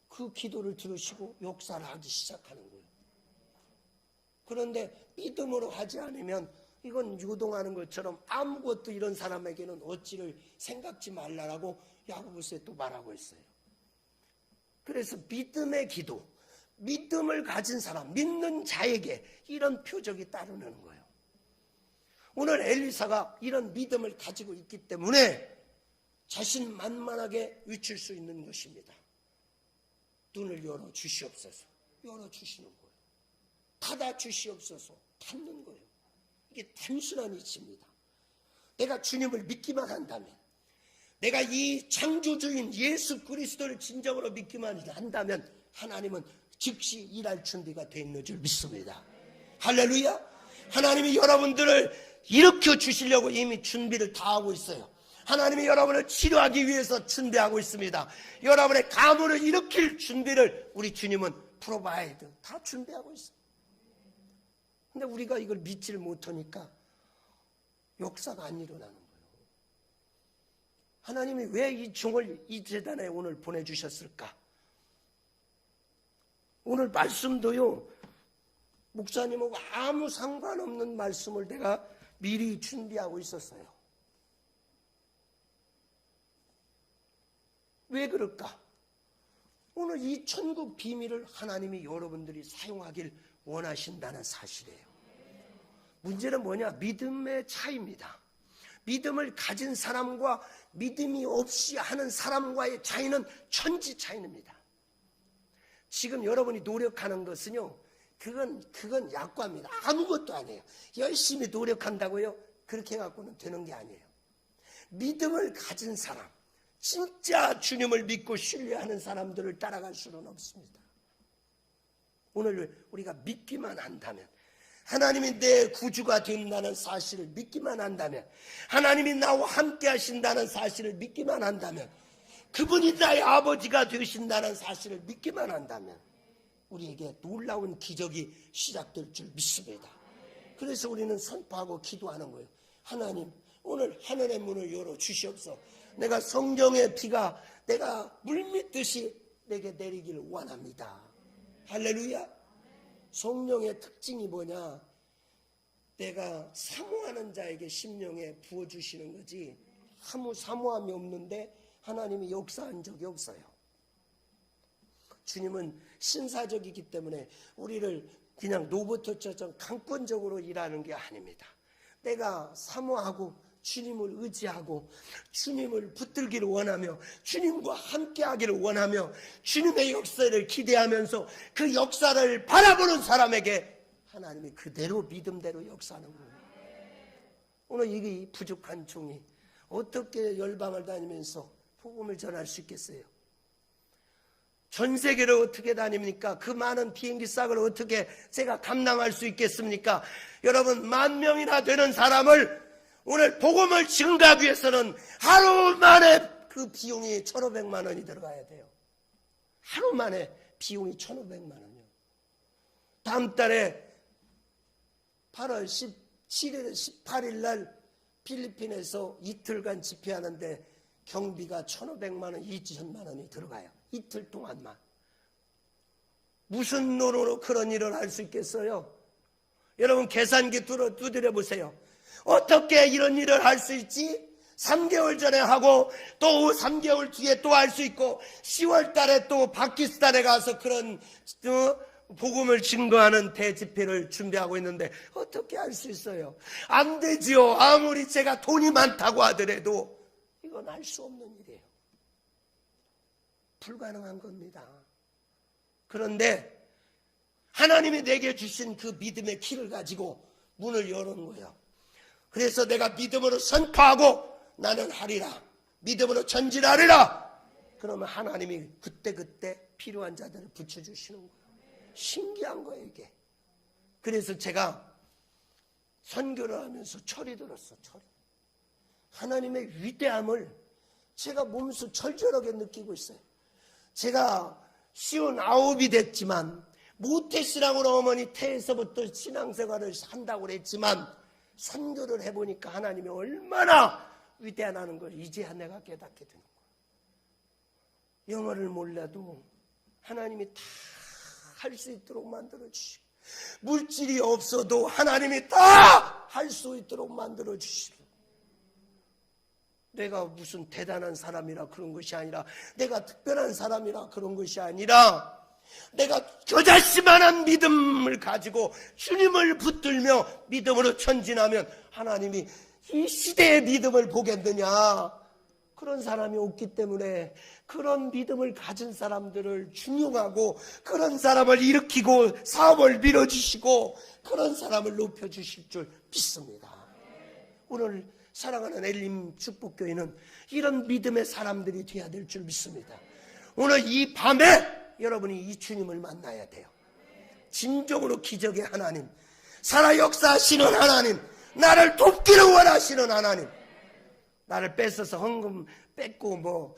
그 기도를 들으시고 역사를 하기 시작하는 거예요. 그런데 믿음으로 하지 않으면 이건 유동하는 것처럼 아무것도 이런 사람에게는 얻지를 생각지 말라라고 야고보서에 또 말하고 있어요. 그래서 믿음의 기도, 믿음을 가진 사람, 믿는 자에게 이런 표적이 따르는 거예요. 오늘 엘리사가 이런 믿음을 가지고 있기 때문에 자신만만하게 외칠 수 있는 것입니다. 눈을 열어 주시옵소서. 열어 주시는 거예요. 닫아 주시옵소서. 닫는 거예요. 이게 단순한 이치입니다. 내가 주님을 믿기만 한다면, 내가 이 창조주인 예수 그리스도를 진정으로 믿기만 한다면 하나님은 즉시 일할 준비가 되어 있는 줄 믿습니다. 할렐루야. 하나님이 여러분들을 일으켜 주시려고 이미 준비를 다 하고 있어요. 하나님이 여러분을 치료하기 위해서 준비하고 있습니다. 여러분의 가문을 일으킬 준비를 우리 주님은 프로바이드 다 준비하고 있어요. 근데 우리가 이걸 믿지를 못하니까 역사가 안 일어나는 거예요. 하나님이 왜 이 종을 이 재단에 오늘 보내주셨을까? 오늘 말씀도요, 목사님하고 아무 상관없는 말씀을 내가 미리 준비하고 있었어요. 왜 그럴까? 오늘 이 천국 비밀을 하나님이 여러분들이 사용하길 원하신다는 사실이에요. 문제는 뭐냐? 믿음의 차이입니다. 믿음을 가진 사람과 믿음이 없이 하는 사람과의 차이는 천지 차이입니다. 지금 여러분이 노력하는 것은요, 그건 약과입니다. 아무것도 아니에요. 열심히 노력한다고요? 그렇게 해갖고는 되는 게 아니에요. 믿음을 가진 사람, 진짜 주님을 믿고 신뢰하는 사람들을 따라갈 수는 없습니다. 오늘 우리가 믿기만 한다면, 하나님이 내 구주가 된다는 사실을 믿기만 한다면, 하나님이 나와 함께 하신다는 사실을 믿기만 한다면, 그분이 나의 아버지가 되신다는 사실을 믿기만 한다면 우리에게 놀라운 기적이 시작될 줄 믿습니다. 그래서 우리는 선포하고 기도하는 거예요. 하나님, 오늘 하늘의 문을 열어 주시옵소서. 내가 성령의 피가 내가 물밀듯이 내게 내리기를 원합니다. 할렐루야. 성령의 특징이 뭐냐? 내가 사모하는 자에게 심령에 부어주시는 거지, 아무 사모함이 없는데 하나님이 역사한 적이 없어요. 주님은 신사적이기 때문에 우리를 그냥 로봇처럼 강권적으로 일하는 게 아닙니다. 내가 사모하고 주님을 의지하고 주님을 붙들기를 원하며 주님과 함께하기를 원하며 주님의 역사를 기대하면서 그 역사를 바라보는 사람에게 하나님이 그대로 믿음대로 역사하는 거예요. 오늘 이 부족한 종이 어떻게 열방을 다니면서 복음을 전할 수 있겠어요? 전 세계를 어떻게 다닙니까? 그 많은 비행기 싹을 어떻게 제가 감당할 수 있겠습니까? 여러분, 10,000명이나 되는 사람을 오늘 복음을 증가하기 위해서는 하루 만에 그 비용이 1,500만 원이 들어가야 돼요. 하루 만에 비용이 1,500만 원이요. 다음 달에 8월 17일, 18일 날 필리핀에서 이틀간 집회하는데 경비가 1,500만 원, 2,000만 원이 들어가요. 이틀 동안만. 무슨 노로로 그런 일을 할 수 있겠어요? 여러분, 계산기 두드려 보세요. 어떻게 이런 일을 할 수 있지? 3개월 전에 하고 또 3개월 뒤에 또 할 수 있고 10월 달에 또 파키스탄에 가서 그런 복음을 증거하는 대집회를 준비하고 있는데 어떻게 할 수 있어요? 안 되지요. 아무리 제가 돈이 많다고 하더라도 이건 할 수 없는 일이에요. 불가능한 겁니다. 그런데 하나님이 내게 주신 그 믿음의 키를 가지고 문을 여는 거예요. 그래서 내가 믿음으로 선포하고 나는 하리라, 믿음으로 전진하리라. 그러면 하나님이 그때그때 필요한 자들을 붙여주시는 거예요. 신기한 거예요, 이게. 그래서 제가 선교를 하면서 철이 들었어, 철이. 하나님의 위대함을 제가 몸소 절절하게 느끼고 있어요. 제가 59이 됐지만 모태신앙으로 어머니 태에서부터 신앙생활을 한다고 그랬지만 선교를 해보니까 하나님이 얼마나 위대하다는 걸 이제야 내가 깨닫게 되는 거예요. 영어를 몰라도 하나님이 다 할 수 있도록 만들어주시고 물질이 없어도 하나님이 다 할 수 있도록 만들어주시고 내가 무슨 대단한 사람이라 그런 것이 아니라 내가 특별한 사람이라 그런 것이 아니라 내가 겨자씨만한 믿음을 가지고 주님을 붙들며 믿음으로 전진하면 하나님이 이 시대의 믿음을 보겠느냐. 그런 사람이 없기 때문에 그런 믿음을 가진 사람들을 중용하고 그런 사람을 일으키고 사업을 밀어주시고 그런 사람을 높여주실 줄 믿습니다. 오늘 사랑하는 엘림 축복교회는 이런 믿음의 사람들이 되어야 될 줄 믿습니다. 오늘 이 밤에 여러분이 이 주님을 만나야 돼요. 진정으로 기적의 하나님, 살아 역사하시는 하나님, 나를 돕기를 원하시는 하나님, 나를 뺏어서 헌금 뺏고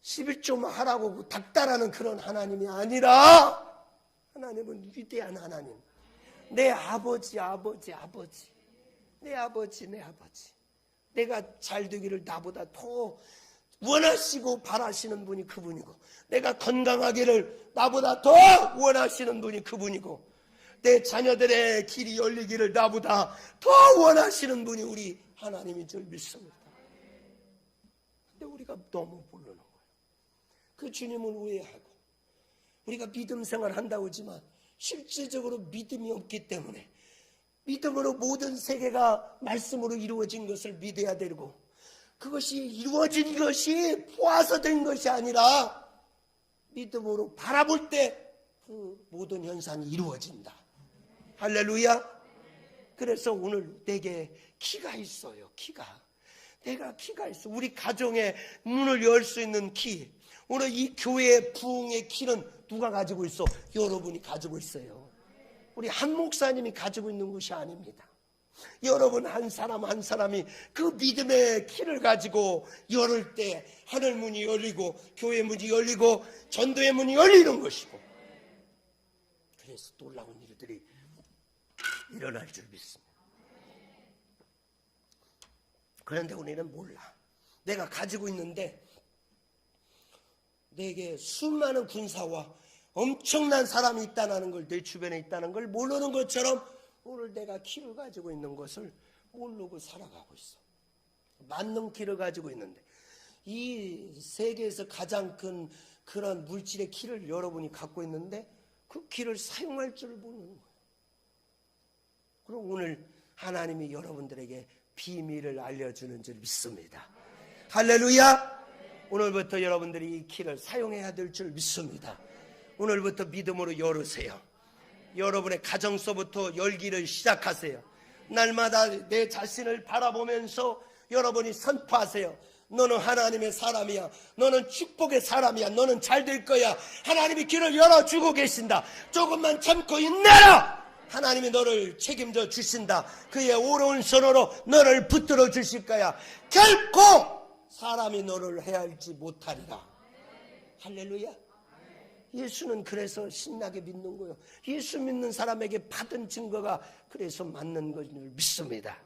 11조만 하라고 닥달하는 그런 하나님이 아니라 하나님은 위대한 하나님. 내 아버지, 내 아버지. 내가 잘 되기를 나보다 더 원하시고 바라시는 분이 그분이고 내가 건강하기를 나보다 더 원하시는 분이 그분이고 내 자녀들의 길이 열리기를 나보다 더 원하시는 분이 우리 하나님인 줄 믿습니다. 근데 우리가 너무 모르는 거예요. 그 주님을 우애하고 우리가 믿음 생활 한다고 하지만 실제적으로 믿음이 없기 때문에 믿음으로 모든 세계가 말씀으로 이루어진 것을 믿어야 되고 그것이 이루어진 것이 보아서 된 것이 아니라 믿음으로 바라볼 때 그 모든 현상이 이루어진다. 할렐루야. 그래서 오늘 내게 키가 있어요. 내가 키가 있어. 우리 가정의 문을 열 수 있는 키. 오늘 이 교회의 부흥의 키는 누가 가지고 있어? 여러분이 가지고 있어요. 우리 한 목사님이 가지고 있는 것이 아닙니다. 여러분 한 사람 한 사람이 그 믿음의 키를 가지고 열을 때 하늘 문이 열리고 교회 문이 열리고 전도의 문이 열리는 것이고 그래서 놀라운 일들이 일어날 줄 믿습니다. 그런데 우리는 몰라. 내가 가지고 있는데 내게 수많은 군사와 엄청난 사람이 있다는 걸, 내 주변에 있다는 걸 모르는 것처럼 오늘 내가 키를 가지고 있는 것을 모르고 살아가고 있어. 만능 키를 가지고 있는데 이 세계에서 가장 큰 그런 물질의 키를 여러분이 갖고 있는데 그 키를 사용할 줄 모르는 거예요. 그럼 오늘 하나님이 여러분들에게 비밀을 알려주는 줄 믿습니다. 할렐루야! 오늘부터 여러분들이 이 키를 사용해야 될 줄 믿습니다. 오늘부터 믿음으로 열으세요. 여러분의 가정서부터 열기를 시작하세요. 날마다 내 자신을 바라보면서 여러분이 선포하세요. 너는 하나님의 사람이야. 너는 축복의 사람이야. 너는 잘 될 거야. 하나님이 길을 열어주고 계신다. 조금만 참고 인내라. 하나님이 너를 책임져 주신다. 그의 오른손으로 너를 붙들어 주실 거야. 결코 사람이 너를 해할지 못하리라. 할렐루야. 예수는 그래서 신나게 믿는 거예요. 예수 믿는 사람에게 받은 증거가 그래서 맞는 것을 믿습니다.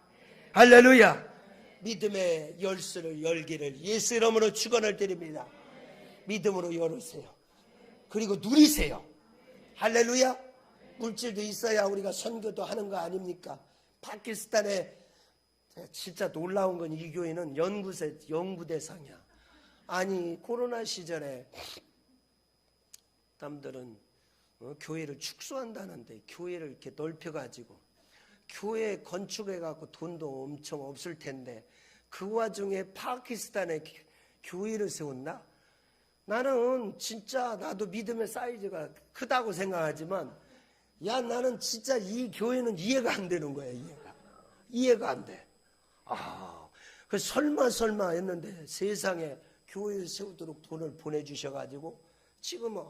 할렐루야. 믿음의 열쇠를 열기를 예수 이름으로 축원을 드립니다. 믿음으로 열으세요. 그리고 누리세요. 할렐루야. 물질도 있어야 우리가 선교도 하는 거 아닙니까? 파키스탄에 진짜 놀라운 건 이 교회는 연구 대상이야. 아니 코로나 시절에 남들은 교회를 축소한다는데 교회를 이렇게 넓혀가지고 교회 건축해갖고 돈도 엄청 없을 텐데 그 와중에 파키스탄에 교회를 세웠나? 나는 진짜 나도 믿음의 사이즈가 크다고 생각하지만 야 나는 진짜 이 교회는 이해가 안 되는 거야. 이해가 안 돼. 그 설마 했는데 세상에 교회를 세우도록 돈을 보내주셔가지고 지금은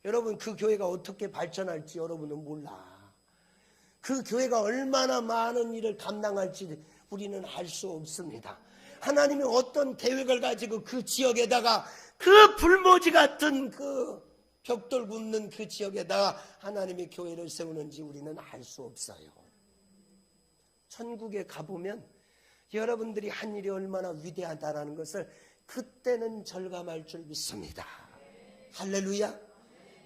여러분 그 교회가 어떻게 발전할지 여러분은 몰라. 그 교회가 얼마나 많은 일을 감당할지 우리는 알 수 없습니다. 하나님이 어떤 계획을 가지고 그 지역에다가 그 불모지 같은 그 벽돌 굽는 그 지역에다가 하나님의 교회를 세우는지 우리는 알 수 없어요. 천국에 가보면 여러분들이 한 일이 얼마나 위대하다는 것을 그때는 절감할 줄 믿습니다. 할렐루야.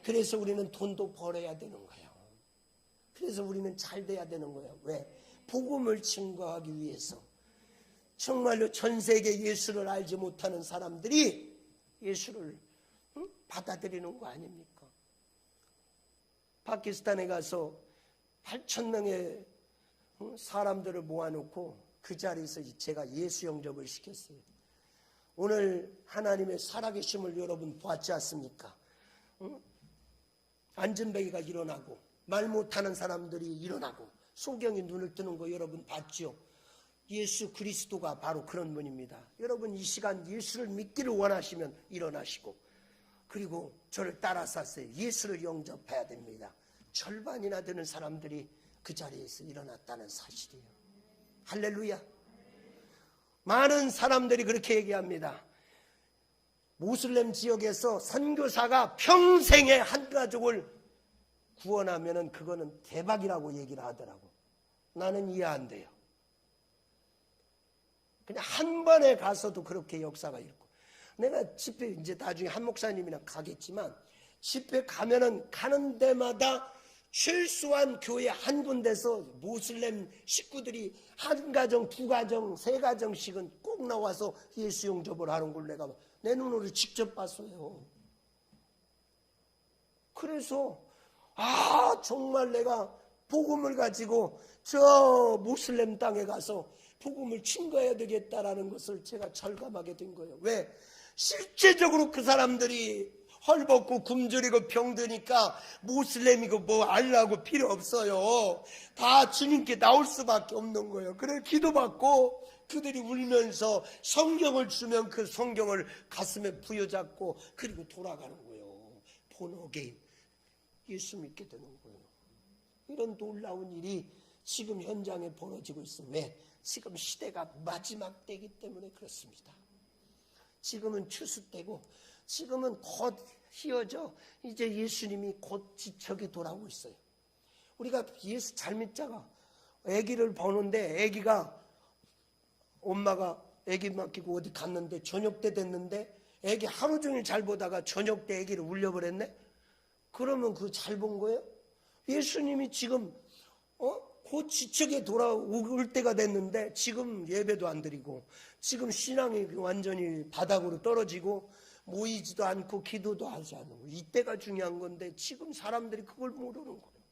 그래서 우리는 돈도 벌어야 되는 거예요. 그래서 우리는 잘 돼야 되는 거예요. 왜? 복음을 증거하기 위해서. 정말로 전 세계 예수를 알지 못하는 사람들이 예수를 받아들이는 거 아닙니까? 파키스탄에 가서 8,000명의 사람들을 모아놓고 그 자리에서 제가 예수 영접을 시켰어요. 오늘 하나님의 살아계심을 여러분 보았지 않습니까? 안전뱅이가 일어나고 말 못하는 사람들이 일어나고 소경이 눈을 뜨는 거 여러분 봤죠? 예수 그리스도가 바로 그런 분입니다. 여러분 이 시간 예수를 믿기를 원하시면 일어나시고 그리고 저를 따라서세요. 예수를 영접해야 됩니다. 절반이나 되는 사람들이 그 자리에서 일어났다는 사실이에요. 할렐루야. 많은 사람들이 그렇게 얘기합니다. 모슬렘 지역에서 선교사가 평생에 한 가족을 구원하면 그거는 대박이라고 얘기를 하더라고. 나는 이해 안 돼요. 그냥 한 번에 가서도 그렇게 역사가 있고. 내가 집회 이제 나중에 한 목사님이랑 가겠지만 집회 가면은 가는 데마다 최소한 교회 한 군데서 모슬렘 식구들이 한 가정, 두 가정, 세 가정씩은 꼭 나와서 예수 영접을 하는 걸 내가 내 눈으로 직접 봤어요. 그래서 정말 내가 복음을 가지고 저 모슬렘 땅에 가서 복음을 증거해야 되겠다라는 것을 제가 절감하게 된 거예요. 왜? 실제적으로 그 사람들이 헐벗고 굶주리고 병드니까 모슬렘이고 뭐 알라고 필요 없어요. 다 주님께 나올 수밖에 없는 거예요. 그래 기도받고 그들이 울면서 성경을 주면 그 성경을 가슴에 부여잡고 그리고 돌아가는 거예요. 본어게인 예수 믿게 되는 거예요. 이런 놀라운 일이 지금 현장에 벌어지고 있어요. 왜? 지금 시대가 마지막 때이기 때문에 그렇습니다. 지금은 추수 때고 지금은 곧 휘어져 이제 예수님이 곧 지척에 돌아오고 있어요. 우리가 예수 잘 믿자가 아기를 보는데 아기가 엄마가 아기 맡기고 어디 갔는데 저녁 때 됐는데 애기 하루 종일 잘 보다가 저녁 때 애기를 울려버렸네? 그러면 그거 잘 본 거예요? 예수님이 지금 곧 지척에 돌아올 때가 됐는데 지금 예배도 안 드리고 지금 신앙이 완전히 바닥으로 떨어지고 모이지도 않고 기도도 하지 않고 이때가 중요한 건데 지금 사람들이 그걸 모르는 거예요.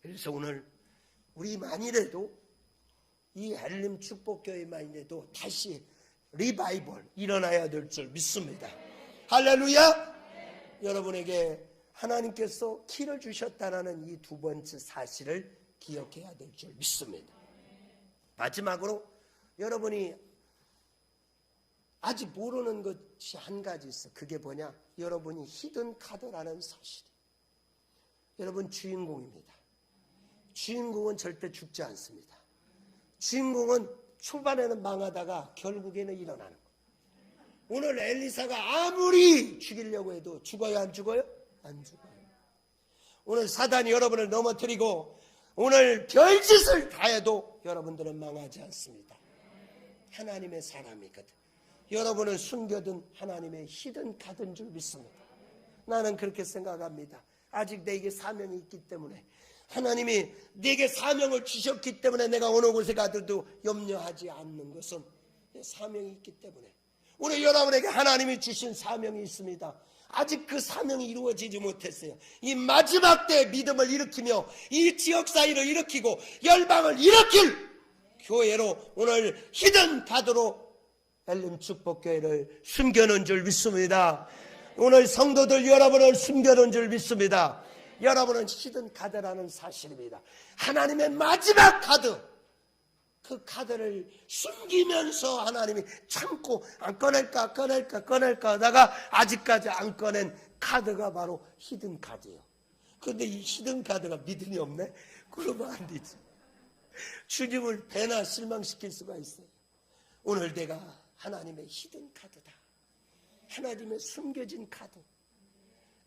그래서 오늘 우리만이라도 이 엘림 축복교회만이라도 다시 리바이벌 일어나야 될 줄 믿습니다. 할렐루야! 여러분에게 하나님께서 키를 주셨다는 이 두 번째 사실을 기억해야 될 줄 믿습니다. 마지막으로 여러분이 아직 모르는 것이 한 가지 있어. 그게 뭐냐? 여러분이 히든 카드라는 사실이에요. 여러분 주인공입니다. 주인공은 절대 죽지 않습니다. 주인공은 초반에는 망하다가 결국에는 일어나는 거예요. 오늘 엘리사가 아무리 죽이려고 해도 죽어요, 안 죽어요? 안 죽어요. 오늘 사단이 여러분을 넘어뜨리고 오늘 별짓을 다 해도 여러분들은 망하지 않습니다. 하나님의 사람이거든. 여러분은 숨겨둔 하나님의 히든 카드인 줄 믿습니다. 나는 그렇게 생각합니다. 아직 내게 사명이 있기 때문에 하나님이 내게 사명을 주셨기 때문에 내가 어느 곳에 가도 염려하지 않는 것은 사명이 있기 때문에 오늘 여러분에게 하나님이 주신 사명이 있습니다. 아직 그 사명이 이루어지지 못했어요. 이 마지막 때 믿음을 일으키며 이 지역 사회를 일으키고 열방을 일으킬 교회로 오늘 히든 카드로 엘림 축복교회를 숨겨놓은 줄 믿습니다. 오늘 성도들 여러분을 숨겨놓은 줄 믿습니다. 여러분은 히든 카드라는 사실입니다. 하나님의 마지막 카드, 그 카드를 숨기면서 하나님이 참고 안 꺼낼까 하다가 아직까지 안 꺼낸 카드가 바로 히든 카드예요. 그런데 이 히든 카드가 믿음이 없네? 그러면 안 되지. 주님을 배나 실망시킬 수가 있어요. 오늘 내가 하나님의 히든 카드다. 하나님의 숨겨진 카드.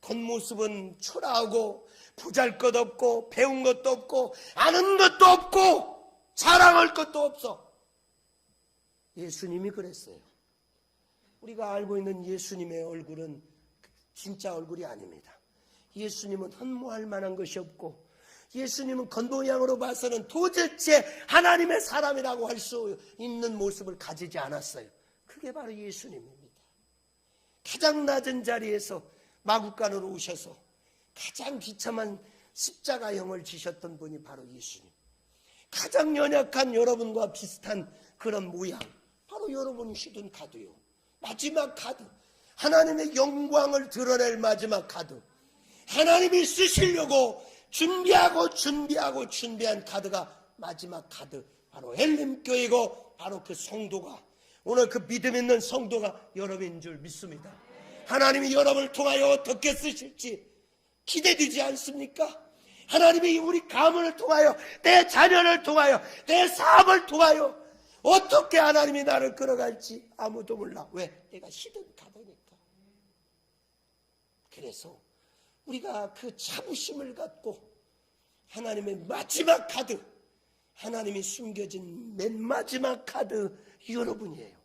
겉모습은 초라하고 보잘것없고 배운 것도 없고 아는 것도 없고 자랑할 것도 없어. 예수님이 그랬어요. 우리가 알고 있는 예수님의 얼굴은 진짜 얼굴이 아닙니다. 예수님은 흠모할 만한 것이 없고 예수님은 겉모양으로 봐서는 도대체 하나님의 사람이라고 할 수 있는 모습을 가지지 않았어요. 그게 바로 예수님입니다. 가장 낮은 자리에서 마구간으로 오셔서 가장 비참한 십자가형을 지셨던 분이 바로 예수님. 가장 연약한 여러분과 비슷한 그런 모양, 바로 여러분이 히든 카드요. 마지막 카드, 하나님의 영광을 드러낼 마지막 카드, 하나님이 쓰시려고 준비한 카드가 마지막 카드, 바로 엘림교회고 바로 그 성도가, 오늘 그 믿음 있는 성도가 여러분인 줄 믿습니다. 하나님이 여러분을 통하여 어떻게 쓰실지 기대되지 않습니까? 하나님이 우리 가문을 통하여, 내 자녀를 통하여, 내 사업을 통하여 어떻게 하나님이 나를 끌어갈지 아무도 몰라. 왜? 내가 히든 카드니까. 그래서 우리가 그 자부심을 갖고 하나님의 마지막 카드, 하나님이 숨겨진 맨 마지막 카드 여러분이에요.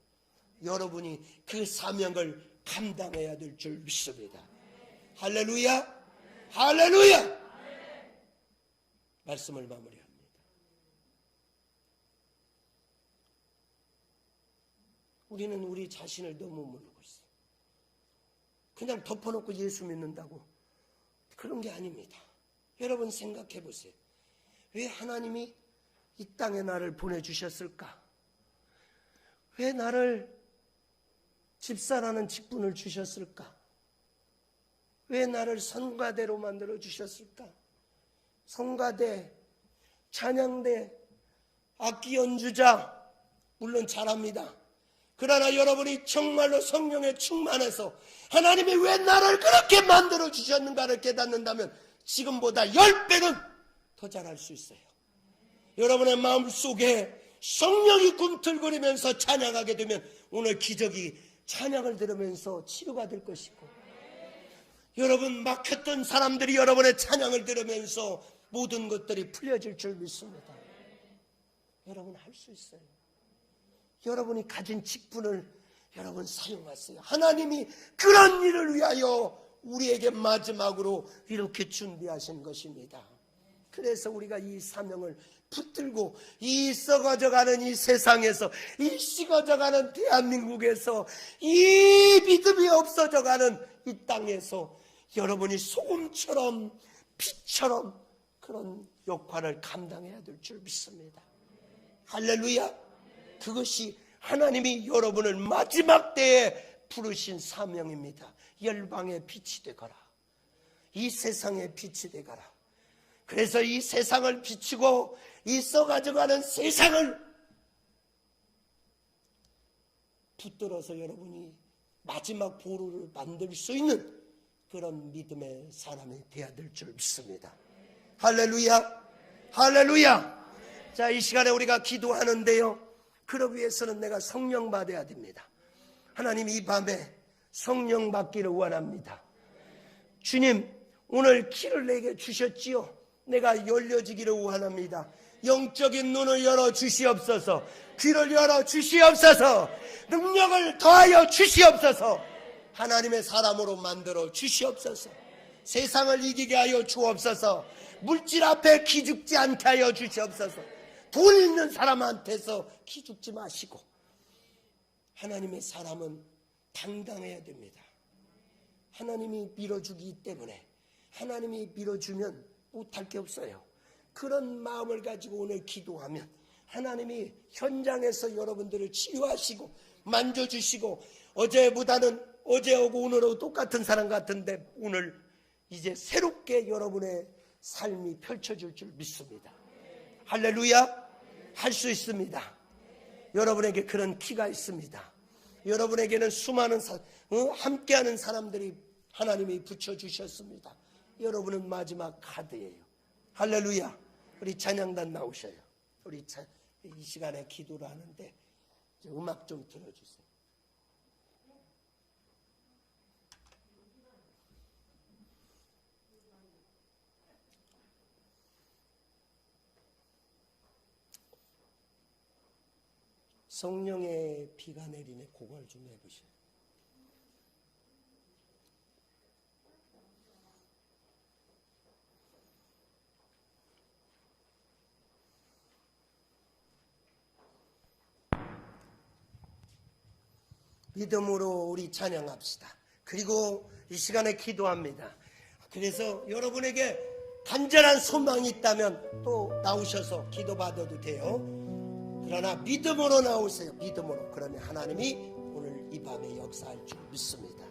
여러분이 그 사명을 감당해야 될 줄 믿습니다. 할렐루야, 할렐루야. 말씀을 마무리합니다. 우리는 우리 자신을 너무 모르고 있어요. 그냥 덮어놓고 예수 믿는다고 그런 게 아닙니다. 여러분 생각해 보세요. 왜 하나님이 이 땅에 나를 보내주셨을까? 왜 나를 집사라는 직분을 주셨을까? 왜 나를 성가대로 만들어 주셨을까? 성가대, 찬양대, 악기 연주자 물론 잘합니다. 그러나 여러분이 정말로 성령에 충만해서 하나님이 왜 나를 그렇게 만들어 주셨는가를 깨닫는다면 지금보다 10배는 더 잘할 수 있어요. 여러분의 마음속에 성령이 꿈틀거리면서 찬양하게 되면 오늘 기적이 찬양을 들으면서 치료가 될 것이고, 여러분 막혔던 사람들이 여러분의 찬양을 들으면서 모든 것들이 풀려질 줄 믿습니다. 여러분 할 수 있어요. 여러분이 가진 직분을 여러분 사용하세요. 하나님이 그런 일을 위하여 우리에게 마지막으로 이렇게 준비하신 것입니다. 그래서 우리가 이 사명을 붙들고 이 썩어져가는 이 세상에서, 이 식어져가는 대한민국에서, 이 믿음이 없어져가는 이 땅에서 여러분이 소금처럼 빛처럼 그런 역할을 감당해야 될 줄 믿습니다. 할렐루야. 그것이 하나님이 여러분을 마지막 때에 부르신 사명입니다. 열방의 빛이 되거라. 이 세상의 빛이 되거라. 그래서 이 세상을 비추고 이 썩어져가는 세상을 붙들어서 여러분이 마지막 보루를 만들 수 있는 그런 믿음의 사람이 되어야 될 줄 믿습니다. 할렐루야. 할렐루야. 자, 이 시간에 우리가 기도하는데요, 그러기 위해서는 내가 성령 받아야 됩니다. 하나님, 이 밤에 성령 받기를 원합니다. 주님, 오늘 길을 내게 주셨지요. 내가 열려지기를 원합니다. 영적인 눈을 열어 주시옵소서. 귀를 열어 주시옵소서. 능력을 더하여 주시옵소서. 하나님의 사람으로 만들어 주시옵소서. 세상을 이기게 하여 주옵소서. 물질 앞에 기죽지 않게 하여 주시옵소서. 돈 있는 사람한테서 기죽지 마시고, 하나님의 사람은 당당해야 됩니다. 하나님이 밀어주기 때문에, 하나님이 밀어주면 못할 게 없어요. 그런 마음을 가지고 오늘 기도하면 하나님이 현장에서 여러분들을 치유하시고 만져주시고, 어제보다는 어제하고 오늘하고 똑같은 사람 같은데 오늘 이제 새롭게 여러분의 삶이 펼쳐질 줄 믿습니다. 할렐루야. 할 수 있습니다. 여러분에게 그런 키가 있습니다. 여러분에게는 수많은 함께하는 사람들이 하나님이 붙여주셨습니다. 여러분은 마지막 카드예요. 할렐루야. 우리 찬양단 나오셔요. 우리 이 시간에 기도를 하는데 음악 좀 들어주세요. 성령의 비가 내리네. 그걸 좀 해보세요. 믿음으로 우리 찬양합시다. 그리고 이 시간에 기도합니다. 그래서 여러분에게 간절한 소망이 있다면 또 나오셔서 기도받아도 돼요. 그러나 믿음으로 나오세요. 믿음으로. 그러면 하나님이 오늘 이 밤에 역사할 줄 믿습니다.